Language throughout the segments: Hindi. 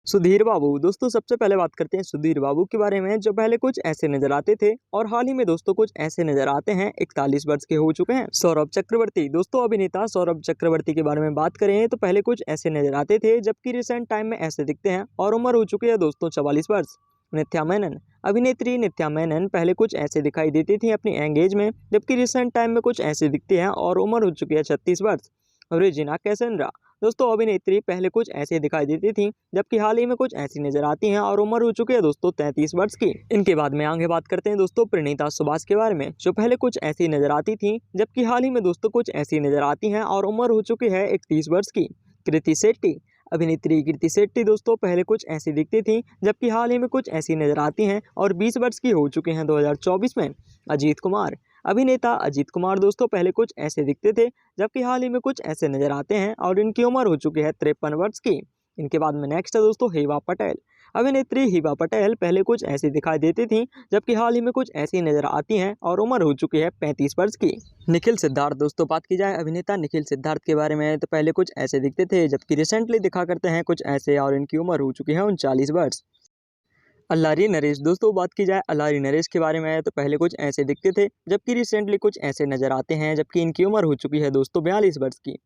सुधीर बाबू। दोस्तों सबसे पहले बात करते हैं सुधीर बाबू के बारे में, जो पहले कुछ ऐसे नजर आते थे और हाल ही में दोस्तों कुछ ऐसे नजर आते हैं। 41 वर्ष के हो चुके हैं। सौरभ चक्रवर्ती। दोस्तों अभिनेता सौरभ चक्रवर्ती के बारे में बात करें तो पहले कुछ ऐसे नजर आते थे, जबकि रिसेंट टाइम में ऐसे दिखते हैं और उम्र हो चुकी है दोस्तों 44 वर्ष। नित्या मेनन। अभिनेत्री नित्या मेनन पहले कुछ ऐसे दिखाई देती थी अपनी एंगेज में, जबकि रिसेंट टाइम में कुछ ऐसे दिखती हैं और उम्र हो चुकी है 36 वर्ष। Regina Cassandra. दोस्तों अभिनेत्री पहले कुछ ऐसे दिखाई देती थी, जबकि हाल ही में कुछ ऐसी नजर आती हैं और उम्र हो चुकी है दोस्तों 33 वर्ष की। इनके बाद में आगे बात करते हैं दोस्तों प्रणीता सुभाष के बारे में, जो पहले कुछ ऐसी नजर आती थी, जबकि हाल ही में दोस्तों कुछ ऐसी नजर आती हैं और उम्र हो चुकी है 31 वर्ष की। कृति शेट्टी। अभिनेत्री कृति शेट्टी दोस्तों पहले कुछ ऐसी दिखती थी, जबकि हाल ही में कुछ ऐसी नजर आती हैं और 20 वर्ष की हो चुके हैं 2024 में। अजीत कुमार। अभिनेता अजीत कुमार दोस्तों पहले कुछ ऐसे दिखते थे, जबकि हाल ही में कुछ ऐसे नजर आते हैं और इनकी उम्र हो चुकी है 53 वर्ष की। इनके बाद में नेक्स्ट है दोस्तों हिबा पटेल। अभिनेत्री हिबा पटेल पहले कुछ ऐसी दिखाई देती थी, जबकि हाल ही में कुछ ऐसी नजर आती हैं और उम्र हो चुकी है 35 वर्ष की। निखिल सिद्धार्थ। दोस्तों बात की जाए अभिनेता निखिल सिद्धार्थ के बारे में तो पहले कुछ ऐसे दिखते थे, जबकि रिसेंटली दिखा करते हैं कुछ ऐसे और इनकी उम्र हो चुकी है 39 वर्ष। अल्लारी नरेश। दोस्तों बात की जाए अल्लारी नरेश के बारे में तो पहले कुछ ऐसे दिखते थे, जबकि रिसेंटली कुछ ऐसे नजर आते हैं, जबकि इनकी उम्र हो चुकी है दोस्तों 42 वर्ष की।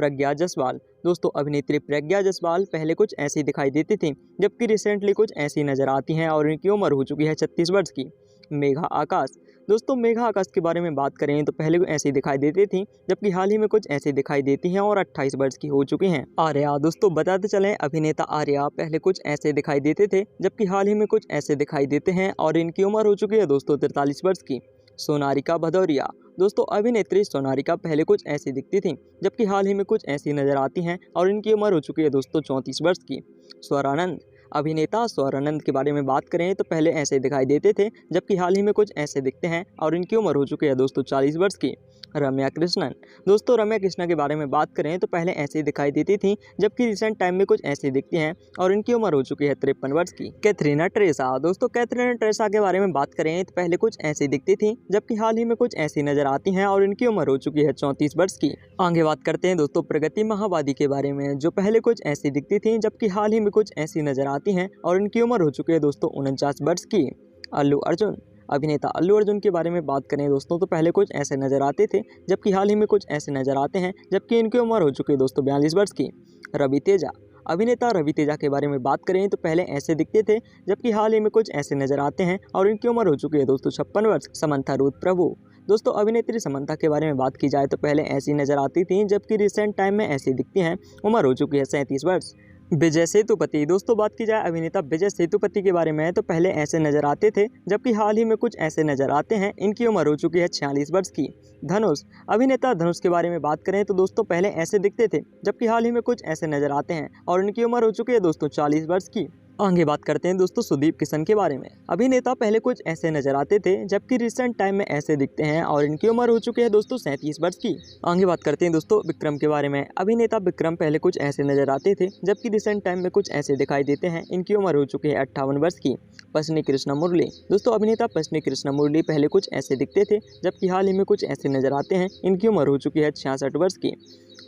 प्रज्ञा जायसवाल। दोस्तों अभिनेत्री प्रज्ञा जायसवाल पहले कुछ ऐसी दिखाई देती थी, जबकि रिसेंटली कुछ ऐसी नजर आती हैं और इनकी उम्र हो चुकी है 36 वर्ष की। मेघा आकाश। दोस्तों मेघा आकाश के बारे में बात करें तो पहले ऐसी दिखाई देती थी, जबकि हाल ही में कुछ ऐसी दिखाई देती हैं और 28 वर्ष की हो चुकी हैं। आर्या। दोस्तों बताते चलें अभिनेता आर्या पहले कुछ ऐसे दिखाई देते थे, जबकि हाल ही में कुछ ऐसे दिखाई देते हैं और इनकी उम्र हो चुकी है दोस्तों 43 वर्ष की। सोनारिका भदौरिया। दोस्तों अभिनेत्री सोनारिका पहले कुछ ऐसी दिखती थी, जबकि हाल ही में कुछ ऐसी नजर आती हैं और इनकी उम्र हो चुकी है दोस्तों 34 वर्ष की। स्वरानंद। अभिनेता स्वरानंद के बारे में बात करें तो पहले ऐसे दिखाई देते थे, जबकि हाल ही में कुछ ऐसे दिखते हैं और इनकी उम्र हो चुकी है दोस्तों 40 वर्ष की। रम्या कृष्णन। दोस्तों रम्या कृष्णा के बारे में बात करें तो पहले ऐसे दिखाई देती थी, जबकि रिसेंट टाइम में कुछ ऐसी दिखती हैं और इनकी उम्र हो चुकी है 53 वर्ष की। Katharina Tresa. दोस्तों कैथरीना ट्रेसा के बारे में बात करें तो पहले कुछ ऐसी दिखती थी, जबकि हाल ही में कुछ ऐसी नजर आती हैं और इनकी उम्र हो चुकी है 34 वर्ष की। आगे बात करते हैं दोस्तों प्रगति महावादी के बारे में, जो पहले कुछ ऐसी दिखती थी, जबकि हाल ही में कुछ ऐसी नजर आती हैं और इनकी उम्र हो चुकी है दोस्तों 49 वर्ष की। अल्लू अर्जुन। अभिनेता अल्लू अर्जुन के बारे में बात करें दोस्तों तो पहले कुछ ऐसे नजर आते थे, जबकि हाल ही में कुछ ऐसे नजर आते हैं, जबकि इनकी उम्र हो चुकी है दोस्तों 42 वर्ष की। रवि तेजा। अभिनेता रवि तेजा के बारे में बात करें तो पहले ऐसे दिखते थे, जबकि हाल ही में कुछ ऐसे नजर आते हैं और इनकी उम्र हो चुकी है दोस्तों 56 वर्ष। समंथा रूथ प्रभु। दोस्तों अभिनेत्री समंथा के बारे में बात की जाए तो पहले ऐसी नजर आती थी, जबकि रिसेंट टाइम में ऐसी दिखती हैं, उम्र हो चुकी है 37 वर्ष। विजय सेतुपति। दोस्तों बात की जाए अभिनेता विजय सेतुपति के बारे में तो पहले ऐसे नजर आते थे, जबकि हाल ही में कुछ ऐसे नजर आते हैं, इनकी उम्र हो चुकी है 46 वर्ष की। धनुष। अभिनेता धनुष के बारे में बात करें तो दोस्तों पहले ऐसे दिखते थे, जबकि हाल ही में कुछ ऐसे नजर आते हैं और इनकी उम्र हो चुकी है दोस्तों 40 वर्ष की। आगे बात करते हैं दोस्तों सुदीप किशन के बारे में। अभिनेता पहले कुछ ऐसे नजर आते थे, जबकि रिसेंट टाइम में ऐसे दिखते हैं और इनकी उम्र हो चुकी है दोस्तों 37 वर्ष की। आगे बात करते हैं दोस्तों विक्रम के बारे में। अभिनेता विक्रम पहले कुछ ऐसे नजर आते थे, जबकि रिसेंट टाइम में कुछ ऐसे दिखाई देते हैं, इनकी उम्र हो चुकी है 58 वर्ष की। पश्चिमी कृष्ण मुरली। दोस्तों अभिनेता पश्चिमी कृष्ण मुरली पहले कुछ ऐसे दिखते थे, जबकि हाल ही में कुछ ऐसे नजर आते हैं, इनकी उम्र हो चुकी है 66 वर्ष की।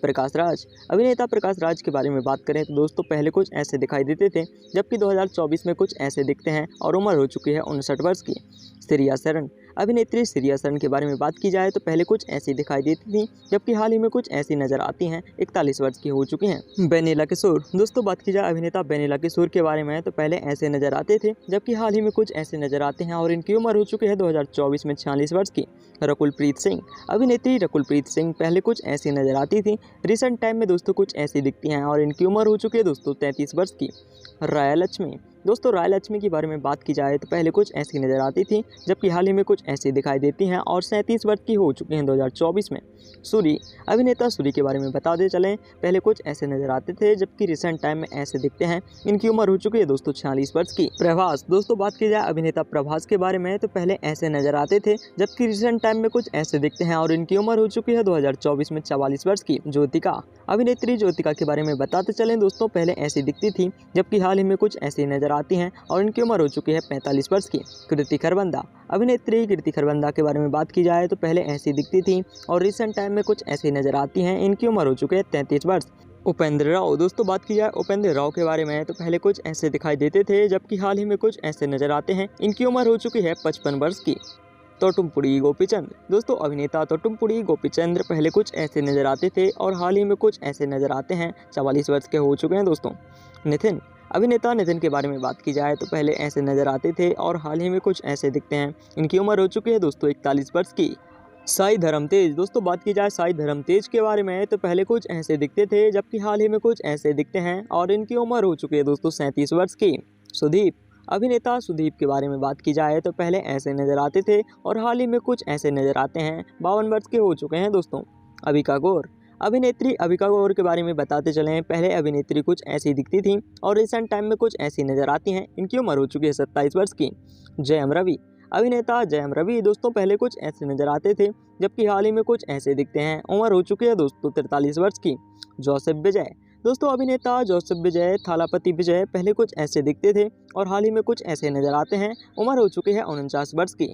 प्रकाश राज। अभिनेता प्रकाश राज के बारे में बात करें तो दोस्तों पहले कुछ ऐसे दिखाई देते थे, जबकि 2024 में कुछ ऐसे दिखते हैं और उम्र हो चुकी है 59 वर्ष की। श्रेया शरण। अभिनेत्री श्रेया शरण के बारे में बात की जाए तो पहले कुछ ऐसी दिखाई देती थी, जबकि हाल ही में कुछ ऐसी नजर आती हैं, 41 वर्ष की हो चुकी हैं। बेनिला किशोर। दोस्तों बात की जाए अभिनेता बेनिला किशोर के बारे में तो पहले ऐसे नजर आते थे, जबकि हाल ही में कुछ ऐसे नजर आते हैं और इनकी उम्र हो चुकी है 2024 में 46 वर्ष की। रकुलप्रीत सिंह। अभिनेत्री रकुलप्रीत सिंह पहले कुछ ऐसी नजर आती थी, रिसेंट टाइम में दोस्तों कुछ ऐसी दिखती हैं और इनकी उम्र हो चुकी है दोस्तों 33 वर्ष की। राया लक्ष्मी। दोस्तों राय लक्ष्मी के बारे में बात की जाए तो पहले कुछ ऐसी नजर आती थी, जबकि हाल ही में कुछ ऐसी दिखाई देती हैं और 37 वर्ष की हो चुकी हैं 2024 में। सूरी। अभिनेता सूरी के बारे में बता दे चलें, पहले कुछ ऐसे नजर आते थे, जबकि रिसेंट टाइम में ऐसे दिखते हैं, इनकी उम्र हो चुकी है दोस्तों 46 वर्ष की। प्रभास। दोस्तों बात की जाए अभिनेता प्रभास के बारे में तो पहले ऐसे नजर आते थे, जबकि रिसेंट टाइम में कुछ ऐसे दिखते हैं और इनकी उम्र हो चुकी है 2024 में 44 वर्ष की। ज्योतिका। अभिनेत्री ज्योतिका के बारे में बताते चलें दोस्तों, पहले ऐसी दिखती थी, जबकि हाल ही में कुछ ऐसी नजर आती हैं और इनकी उम्र हो चुकी है 45 वर्ष की। कृति खरबंदा। अभिनेत्री कृति खरबंदा के बारे में बात की जाए तो पहले ऐसी दिखती थी और रिसेंट टाइम में कुछ ऐसी नजर आती हैं, इनकी उम्र हो चुकी है 33 वर्ष। उपेंद्र राव, दोस्तों बात की जाए उपेंद्र राव के बारे में तो पहले कुछ ऐसे दिखाई देते थे, जबकि हाल ही में कुछ ऐसे नजर आते हैं। इनकी उम्र हो चुकी है 55 वर्ष की। तोटुमपुड़ी गोपीचंद, दोस्तों अभिनेता तोटुमपुड़ी गोपीचंद पहले कुछ ऐसे नजर आते थे और हाल ही में कुछ ऐसे नजर आते हैं। 44 वर्ष के हो चुके हैं दोस्तों। नितिन, अभिनेता नितिन के बारे में बात की जाए तो पहले ऐसे नजर आते थे और हाल ही में कुछ ऐसे दिखते हैं। इनकी उम्र हो चुकी है दोस्तों 41 वर्ष की। साई धर्म तेज, दोस्तों बात की जाए साई धर्म तेज के बारे में तो पहले कुछ ऐसे दिखते थे, जबकि हाल ही में कुछ ऐसे दिखते हैं और इनकी उम्र हो चुकी है दोस्तों 37 वर्ष की। सुदीप, अभिनेता सुदीप के बारे में बात की जाए तो पहले ऐसे नजर आते थे और हाल ही में कुछ ऐसे नजर आते हैं। 52 वर्ष के हो चुके हैं दोस्तों। अविका गौर, अभिनेत्री अविका गौर के बारे में बताते चलें, पहले अभिनेत्री कुछ ऐसी दिखती थी और रिसेंट टाइम में कुछ ऐसी नजर आती हैं। इनकी उम्र हो चुकी है 27 वर्ष की। जयम रवि, अभिनेता जयम रवि दोस्तों पहले कुछ ऐसे नजर आते थे, जबकि हाल ही में कुछ ऐसे दिखते हैं। उम्र हो चुकी है दोस्तों 43 वर्ष की। जोसेफ विजय, दोस्तों अभिनेता जोसेफ विजय थालापति विजय पहले कुछ ऐसे दिखते थे और हाल ही में कुछ ऐसे नजर आते हैं। उम्र हो चुकी है 49 वर्ष की।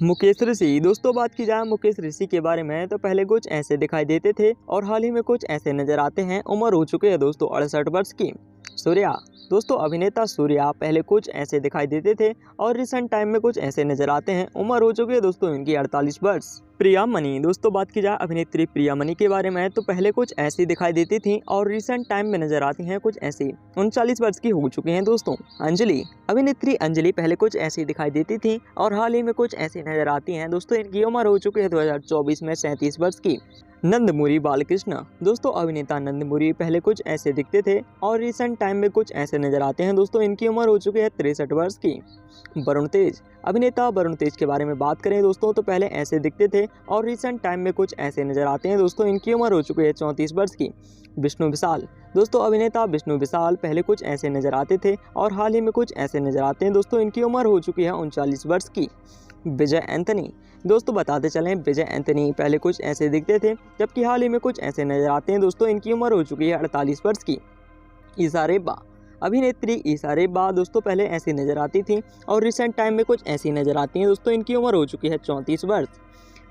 मुकेश ऋषि, दोस्तों बात की जाए मुकेश ऋषि के बारे में तो पहले कुछ ऐसे दिखाई देते थे और हाल ही में कुछ ऐसे नजर आते हैं। उम्र हो चुकी है दोस्तों 68 वर्ष की। सूर्या, दोस्तों अभिनेता सूर्या पहले कुछ ऐसे दिखाई देते थे और रिसेंट टाइम में कुछ ऐसे नजर आते हैं। उम्र हो चुकी है दोस्तों इनकी 48 वर्ष। प्रिया मनी, दोस्तों बात की जाए अभिनेत्री प्रिया मनी के बारे में तो पहले कुछ ऐसी दिखाई देती थी और रिसेंट टाइम में नजर आती हैं कुछ ऐसी। 39 वर्ष की हो चुकी हैं दोस्तों। अंजलि, अभिनेत्री अंजलि पहले कुछ ऐसी दिखाई देती थी और हाल ही में कुछ ऐसी नजर आती हैं दोस्तों। इनकी उम्र हो चुकी है 2024 में 37 वर्ष की। नंदमुरी बालकृष्ण, दोस्तों अभिनेता नंदमुरी पहले कुछ ऐसे दिखते थे और रिसेंट टाइम में कुछ ऐसे नजर आते हैं दोस्तों। इनकी उम्र हो चुकी है 63 वर्ष की। वरुण तेज, अभिनेता वरुण तेज के बारे में बात करें दोस्तों तो पहले ऐसे दिखते थे और रिसेंट टाइम में कुछ ऐसे नजर आते हैं दोस्तों। इनकी उम्र हो चुकी है 34 वर्ष की। विष्णु विशाल, दोस्तों अभिनेता विष्णु विशाल पहले कुछ ऐसे नजर आते थे और हाल ही में कुछ ऐसे नजर आते हैं दोस्तों। इनकी उम्र हो चुकी है 39 वर्ष की। विजय एंथनी, दोस्तों बताते चलें विजय एंथनी पहले कुछ ऐसे दिखते थे, जबकि हाल ही में कुछ ऐसे नजर आते हैं दोस्तों। इनकी उम्र हो चुकी है 48 वर्ष की। ईसा रेब्बा, अभिनेत्री ईसा रेब्बा दोस्तों पहले ऐसी नजर आती थी और रिसेंट टाइम में कुछ ऐसी नजर आती हैं दोस्तों। इनकी उम्र हो चुकी है 34 वर्ष।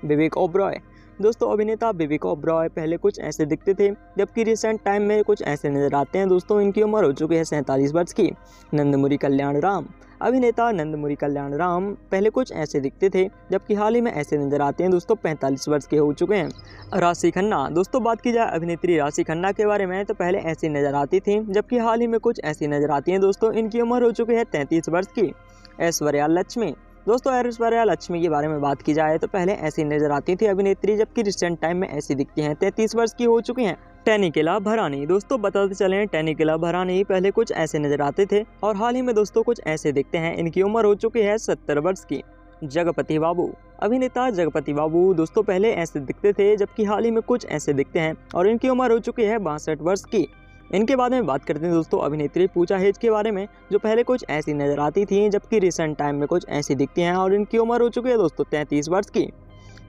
विवेक ओबरॉय, दोस्तों अभिनेता विवेक ओबरॉय पहले कुछ ऐसे दिखते थे, जबकि रिसेंट टाइम में कुछ ऐसे नजर आते हैं दोस्तों। इनकी उम्र हो चुकी है 47 वर्ष की। नंदमुरी कल्याण राम, अभिनेता नंदमुरी कल्याण राम पहले कुछ ऐसे दिखते थे, जबकि हाल ही में ऐसे नजर आते हैं दोस्तों। 45 वर्ष के हो चुके हैं। राशि खन्ना, दोस्तों बात की जाए अभिनेत्री राशि खन्ना के बारे में तो पहले ऐसी नजर आती थी, जबकि हाल ही में कुछ ऐसी नजर आती हैं दोस्तों। इनकी उम्र हो चुकी है 33 वर्ष की। ऐश्वर्या लक्ष्मी, दोस्तों ऐश्वर्या लक्ष्मी के बारे में बात की जाए तो पहले ऐसी नजर आती थी अभिनेत्री, जबकि रिसेंट टाइम में ऐसी दिखती हैं। 33 वर्ष की हो चुकी हैं। टेनिकेला भरानी, दोस्तों बताते चलें टेनिकेला भरानी पहले कुछ ऐसे नजर आते थे और हाल ही में दोस्तों कुछ ऐसे दिखते हैं। इनकी उम्र हो चुकी है 70 वर्ष की। जगपति बाबू, अभिनेता जगपति बाबू दोस्तों पहले ऐसे दिखते थे, जबकि हाल ही में कुछ ऐसे दिखते हैं और इनकी उम्र हो चुकी है 62 वर्ष की। इनके बाद में बात करते हैं दोस्तों अभिनेत्री पूजा हेज के बारे में, जो पहले कुछ ऐसी नजर आती थी, जबकि रिसेंट टाइम में कुछ ऐसी दिखती हैं और इनकी उम्र हो चुकी है दोस्तों 33 वर्ष की।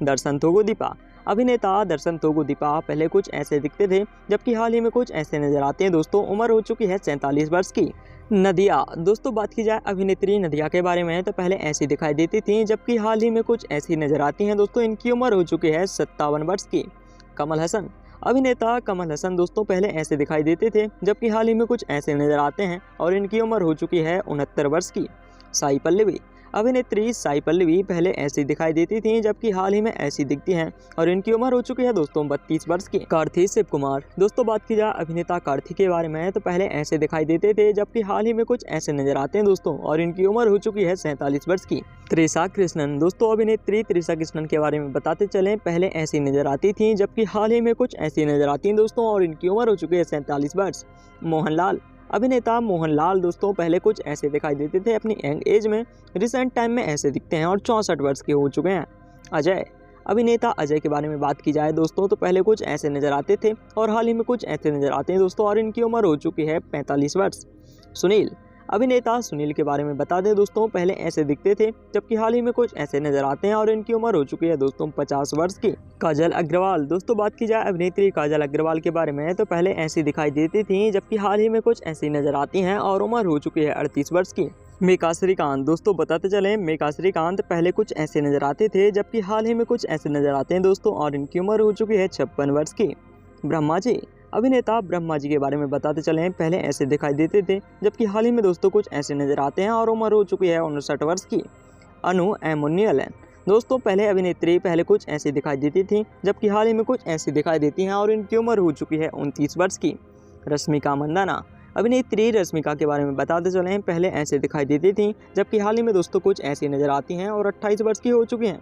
दर्शन तोगुदीपा, अभिनेता दर्शन तोगुदीपा पहले कुछ ऐसे दिखते थे, जबकि हाल ही में कुछ ऐसे नजर आते हैं दोस्तों। उम्र हो चुकी है 47 वर्ष की। नदिया, दोस्तों बात की जाए अभिनेत्री नदिया के बारे में तो पहले ऐसी दिखाई देती थी, जबकि हाल ही में कुछ ऐसी नजर आती हैं दोस्तों। इनकी उम्र हो चुकी है 57 वर्ष की। कमल हसन, अभिनेता कमल हसन दोस्तों पहले ऐसे दिखाई देते थे, जबकि हाल ही में कुछ ऐसे नजर आते हैं और इनकी उम्र हो चुकी है 69 वर्ष की। साई पल्लवी, अभिनेत्री साई पल्लवी पहले ऐसी दिखाई देती थी, जबकि हाल ही में ऐसी दिखती हैं और इनकी उम्र हो चुकी है दोस्तों 32 वर्ष की। कार्ति शिव कुमार, दोस्तों बात की जाए अभिनेता कार्ति के बारे में तो पहले ऐसे दिखाई देते थे, जबकि हाल ही में कुछ ऐसे नजर आते हैं दोस्तों और इनकी उम्र हो चुकी है 47 वर्ष की। त्रिशा कृष्णन, दोस्तों अभिनेत्री त्रिशा कृष्णन के बारे में बताते चलें, पहले ऐसी नजर आती थी, जबकि हाल ही में कुछ ऐसी नजर आती हैं दोस्तों और इनकी उम्र हो चुकी है 47 वर्ष। मोहनलाल, अभिनेता मोहनलाल दोस्तों पहले कुछ ऐसे दिखाई देते थे अपनी यंग एज में, रिसेंट टाइम में ऐसे दिखते हैं और 64 वर्ष के हो चुके हैं। अजय, अभिनेता अजय के बारे में बात की जाए दोस्तों तो पहले कुछ ऐसे नजर आते थे और हाल ही में कुछ ऐसे नजर आते हैं दोस्तों और इनकी उम्र हो चुकी है 45 वर्ष। सुनील, अभिनेता सुनील के बारे में बता दें दोस्तों, पहले ऐसे दिखते थे, जबकि हाल ही में कुछ ऐसे नजर आते हैं और इनकी उम्र हो चुकी है दोस्तों 50 वर्ष की। काजल अग्रवाल, दोस्तों बात की जाए अभिनेत्री काजल अग्रवाल के बारे में तो पहले ऐसी दिखाई देती थी, जबकि हाल ही में कुछ ऐसी नजर आती हैं और उम्र हो चुकी है 38 वर्ष की। मेका श्रीकांत, दोस्तों बताते चलें, मेका श्रीकांत पहले कुछ ऐसे नजर आते थे, जबकि हाल ही में कुछ ऐसे नजर आते हैं दोस्तों और इनकी उम्र हो चुकी है 56 वर्ष की। ब्रह्मा जी, अभिनेता ब्रह्मा जी के बारे में बताते चले हैं, पहले ऐसे दिखाई देते थे जबकि हाल ही में दोस्तों कुछ ऐसे नजर आते हैं और उम्र हो चुकी है 59 वर्ष की। अनु एमुन्यूलन दोस्तों पहले अभिनेत्री पहले कुछ ऐसी दिखाई देती थी जबकि हाल ही में कुछ ऐसी दिखाई देती हैं और इनकी उम्र हो चुकी है 29 वर्ष की। रश्मिका मंदाना अभिनेत्री रश्मिका के बारे में बताते चले हैं, पहले ऐसे दिखाई देती थी जबकि हाल ही में दोस्तों कुछ ऐसी नजर आती हैं और 28 वर्ष की हो चुकी हैं।